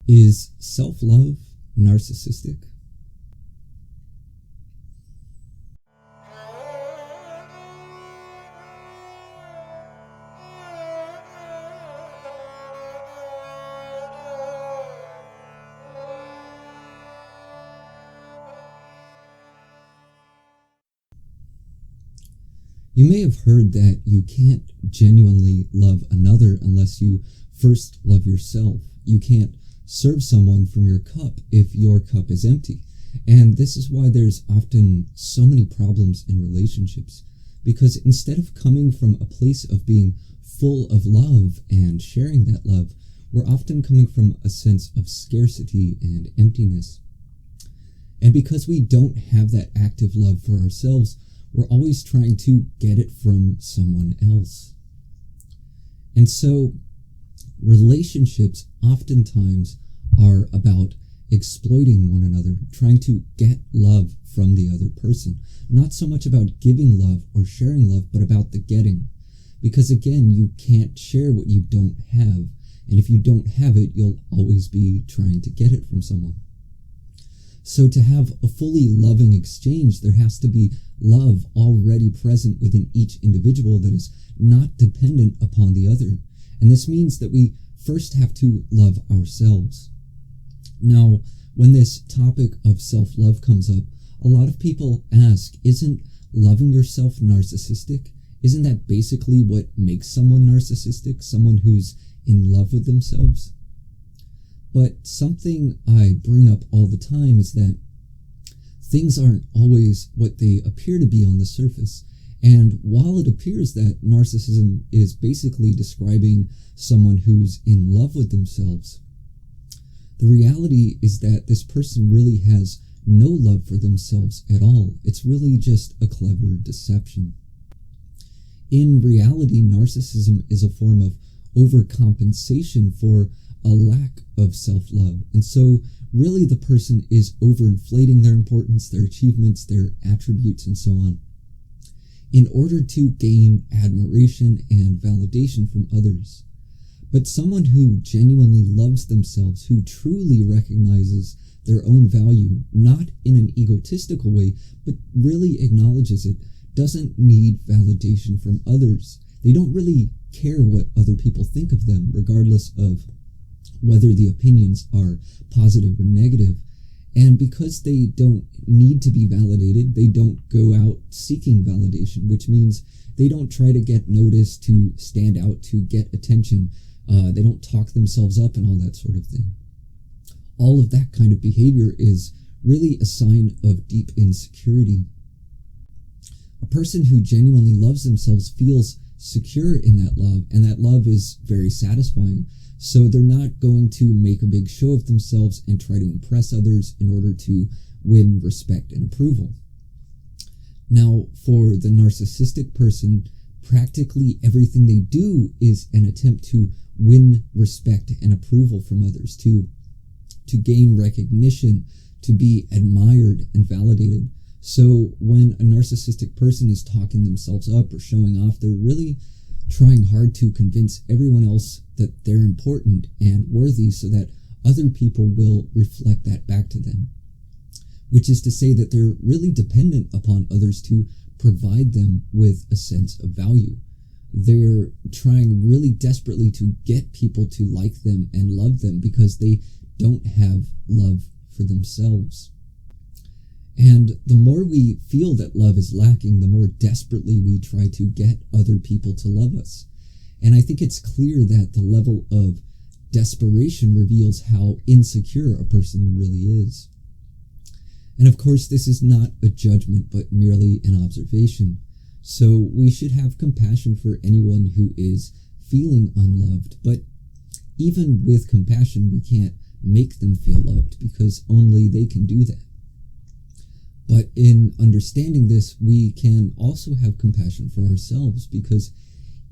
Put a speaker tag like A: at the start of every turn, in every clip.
A: Is self-love narcissistic? You may have heard that you can't genuinely love another unless you first love yourself. You can't serve someone from your cup if your cup is empty. And this is why there's often so many problems in relationships, because instead of coming from a place of being full of love and sharing that love, we're often coming from a sense of scarcity and emptiness. And because we don't have that active love for ourselves, we're always trying to get it from someone else. And so relationships oftentimes are about exploiting one another, trying to get love from the other person. Not so much about giving love or sharing love, but about the getting. Because again, you can't share what you don't have. And if you don't have it, you'll always be trying to get it from someone. So to have a fully loving exchange, there has to be love already present within each individual that is not dependent upon the other. And this means that we first have to love ourselves. Now, when this topic of self-love comes up, a lot of people ask, isn't loving yourself narcissistic? Isn't that basically what makes someone narcissistic? Someone who's in love with themselves? But something I bring up all the time is that things aren't always what they appear to be on the surface. And while it appears that narcissism is basically describing someone who's in love with themselves, the reality is that this person really has no love for themselves at all. It's really just a clever deception. In reality, narcissism is a form of overcompensation for a lack of self-love. And so really the person is overinflating their importance, their achievements, their attributes, and so on, in order to gain admiration and validation from others. But someone who genuinely loves themselves, who truly recognizes their own value, not in an egotistical way, but really acknowledges it, doesn't need validation from others. They don't really care what other people think of them, regardless of whether the opinions are positive or negative. And because they don't need to be validated, they don't go out seeking validation, which means they don't try to get noticed, to stand out, to get attention. They don't talk themselves up and all that sort of thing. All of that kind of behavior is really a sign of deep insecurity. A person who genuinely loves themselves feels secure in that love, and that love is very satisfying. So they're not going to make a big show of themselves and try to impress others in order to win respect and approval. Now, for the narcissistic person, practically everything they do is an attempt to win respect and approval from others, to gain recognition, to be admired and validated. So when a narcissistic person is talking themselves up or showing off, they're really trying hard to convince everyone else that they're important and worthy so that other people will reflect that back to them. Which is to say that they're really dependent upon others to provide them with a sense of value. They're trying really desperately to get people to like them and love them because they don't have love for themselves. And the more we feel that love is lacking, the more desperately we try to get other people to love us. And I think it's clear that the level of desperation reveals how insecure a person really is. And of course, this is not a judgment, but merely an observation. So we should have compassion for anyone who is feeling unloved. But even with compassion, we can't make them feel loved because only they can do that. But in understanding this, we can also have compassion for ourselves, because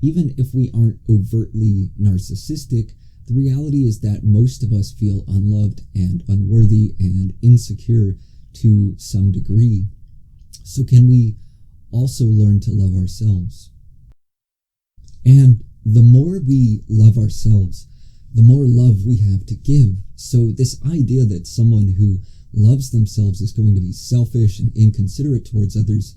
A: even if we aren't overtly narcissistic, the reality is that most of us feel unloved and unworthy and insecure to some degree. So can we also learn to love ourselves? And the more we love ourselves, the more love we have to give. So this idea that someone who loves themselves is going to be selfish and inconsiderate towards others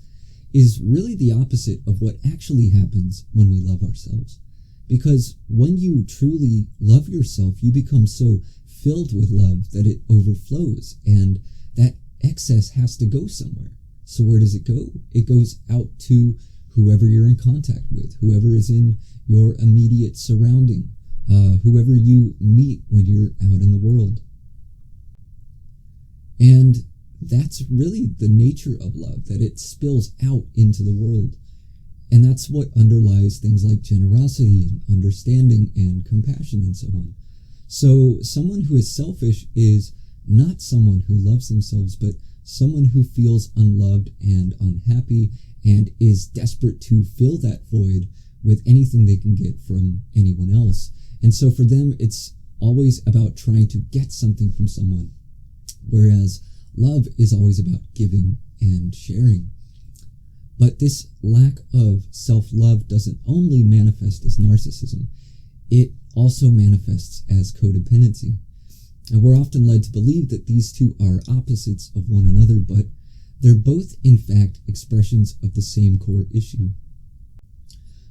A: is really the opposite of what actually happens when we love ourselves. Because when you truly love yourself, you become so filled with love that it overflows, and that excess has to go somewhere. So where does it go? It goes out to whoever you're in contact with, whoever is in your immediate surrounding, whoever you meet when you're out in the world. And that's really the nature of love, that it spills out into the world. And that's what underlies things like generosity and understanding and compassion and so on. So someone who is selfish is not someone who loves themselves, but someone who feels unloved and unhappy and is desperate to fill that void with anything they can get from anyone else. And so for them, it's always about trying to get something from someone, whereas love is always about giving and sharing. But this lack of self-love doesn't only manifest as narcissism, it also manifests as codependency. And we're often led to believe that these two are opposites of one another, but they're both, in fact, expressions of the same core issue.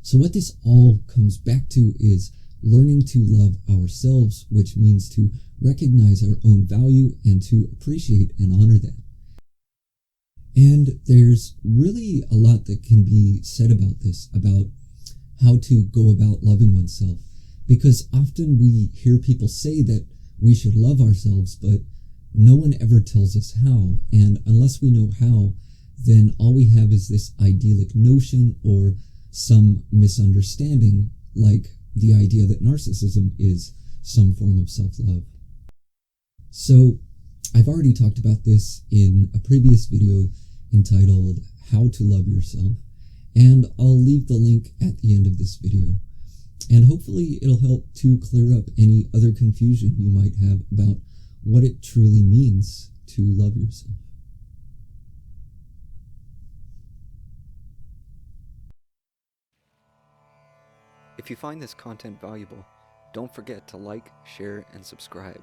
A: So what this all comes back to is learning to love ourselves, which means to recognize our own value and to appreciate and honor that. And there's really a lot that can be said about this, about how to go about loving oneself, because often we hear people say that we should love ourselves, but no one ever tells us how. And unless we know how, then all we have is this idyllic notion or some misunderstanding, like the idea that narcissism is some form of self-love. So I've already talked about this in a previous video entitled How to Love Yourself, and I'll leave the link at the end of this video. And hopefully it'll help to clear up any other confusion you might have about what it truly means to love yourself.
B: If you find this content valuable, don't forget to like, share, and subscribe.